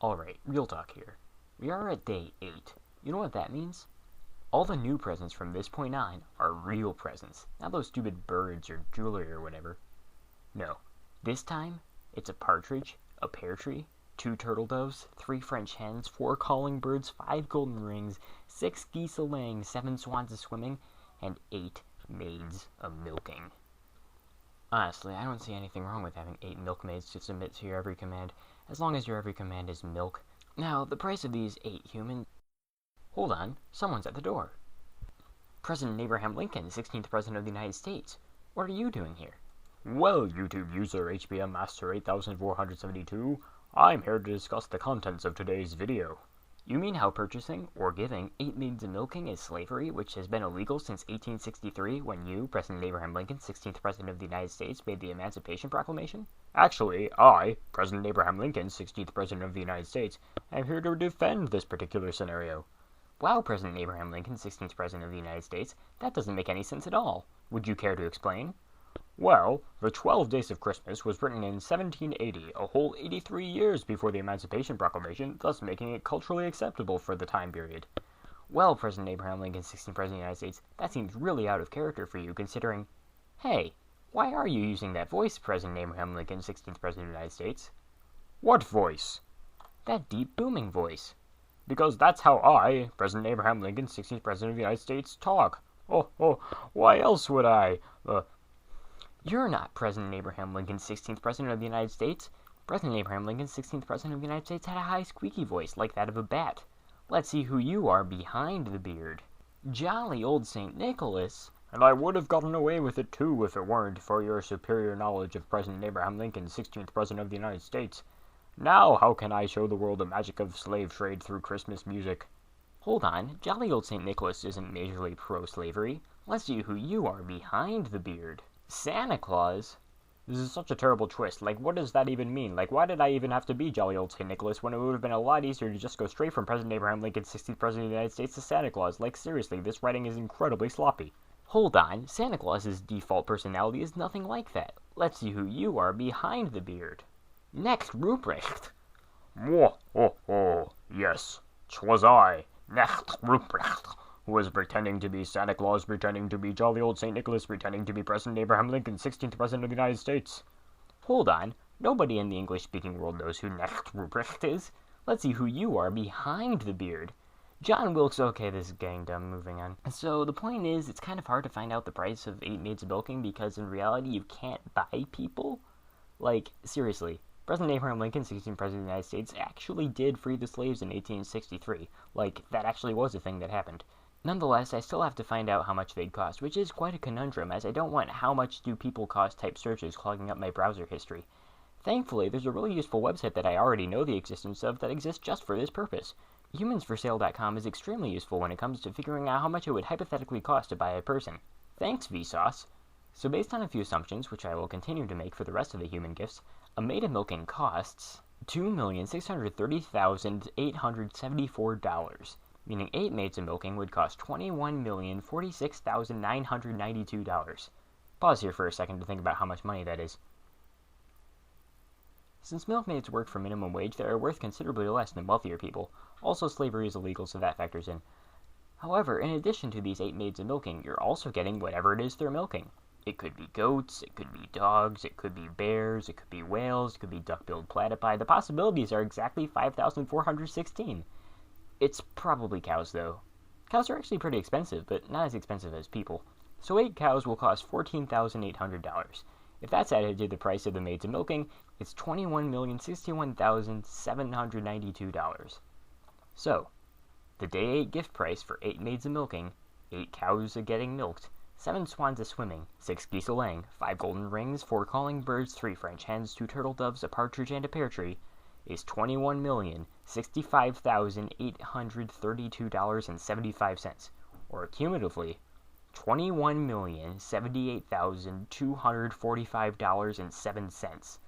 Alright, real talk here. We are at day 8. You know what that means? All the new presents from this point on are real presents, not those stupid birds or jewelry or whatever. No, this time it's a partridge, a pear tree, 2 turtle doves, 3 French hens, 4 calling birds, 5 golden rings, 6 geese a-laying, 7 swans a-swimming, and 8 maids a-milking. Honestly, I don't see anything wrong with having 8 milkmaids to submit to your every command, as long as your every command is milk. Now, the price of these 8 humans... Hold on, someone's at the door. President Abraham Lincoln, 16th President of the United States. What are you doing here? Well, YouTube user HBM Master 8472, I'm here to discuss the contents of today's video. You mean how purchasing, or giving, 8 maids a milking is slavery, which has been illegal since 1863 when you, President Abraham Lincoln, 16th President of the United States, made the Emancipation Proclamation? Actually, I, President Abraham Lincoln, 16th President of the United States, am here to defend this particular scenario. Wow, President Abraham Lincoln, 16th President of the United States, that doesn't make any sense at all. Would you care to explain? Well, the 12 Days of Christmas was written in 1780, a whole 83 years before the Emancipation Proclamation, thus making it culturally acceptable for the time period. Well, President Abraham Lincoln, 16th President of the United States, that seems really out of character for you, considering... Hey, why are you using that voice, President Abraham Lincoln, 16th President of the United States? What voice? That deep, booming voice. Because that's how I, President Abraham Lincoln, 16th President of the United States, talk. Why else would I, You're not President Abraham Lincoln, 16th President of the United States. President Abraham Lincoln, 16th President of the United States, had a high squeaky voice like that of a bat. Let's see who you are behind the beard. Jolly old St. Nicholas. And I would have gotten away with it too if it weren't for your superior knowledge of President Abraham Lincoln, 16th President of the United States. Now how can I show the world the magic of slave trade through Christmas music? Hold on, jolly old St. Nicholas isn't majorly pro-slavery. Let's see who you are behind the beard. Santa Claus? This is such a terrible twist. Like, what does that even mean? Like, why did I even have to be jolly old St. Nicholas when it would have been a lot easier to just go straight from President Abraham Lincoln, 16th President of the United States, to Santa Claus? Like, seriously, this writing is incredibly sloppy. Hold on, Santa Claus's default personality is nothing like that. Let's see who you are behind the beard. Next, Ruprecht. Yes, 'twas I, Knecht Ruprecht, who was pretending to be Santa Claus, pretending to be jolly old St. Nicholas, pretending to be President Abraham Lincoln, 16th President of the United States. Hold on, nobody in the English-speaking world knows who Knecht Ruprecht is. Let's see who you are behind the beard. John Wilkes, okay, this is getting dumb, moving on. So the point is, it's kind of hard to find out the price of 8 maids of milking because in reality you can't buy people. Like, seriously. President Abraham Lincoln, 16th President of the United States, actually did free the slaves in 1863. Like, that actually was a thing that happened. Nonetheless, I still have to find out how much they'd cost, which is quite a conundrum, as I don't want how much do people cost type searches clogging up my browser history. Thankfully, there's a really useful website that I already know the existence of that exists just for this purpose. Humansforsale.com is extremely useful when it comes to figuring out how much it would hypothetically cost to buy a person. Thanks, Vsauce! So based on a few assumptions, which I will continue to make for the rest of the human gifts, a maid of milking costs $2,630,874, meaning 8 maids of milking would cost $21,046,992. Pause here for a second to think about how much money that is. Since milkmaids work for minimum wage, they are worth considerably less than wealthier people. Also, slavery is illegal, so that factors in. However, in addition to these 8 maids of milking, you're also getting whatever it is they're milking. It could be goats, it could be dogs, it could be bears, it could be whales, it could be duck-billed platypi. The possibilities are exactly 5,416. It's probably cows, though. Cows are actually pretty expensive, but not as expensive as people. So 8 cows will cost $14,800. If that's added to the price of the maids of milking, it's $21,061,792. So, the day 8 gift price for 8 maids of milking, 8 cows a getting milked, 7 swans a swimming, 6 geese a laying, 5 golden rings, 4 calling birds, 3 French hens, 2 turtle doves, a partridge, and a pear tree, is $21,065,832.75, or cumulatively $21,078,245.07.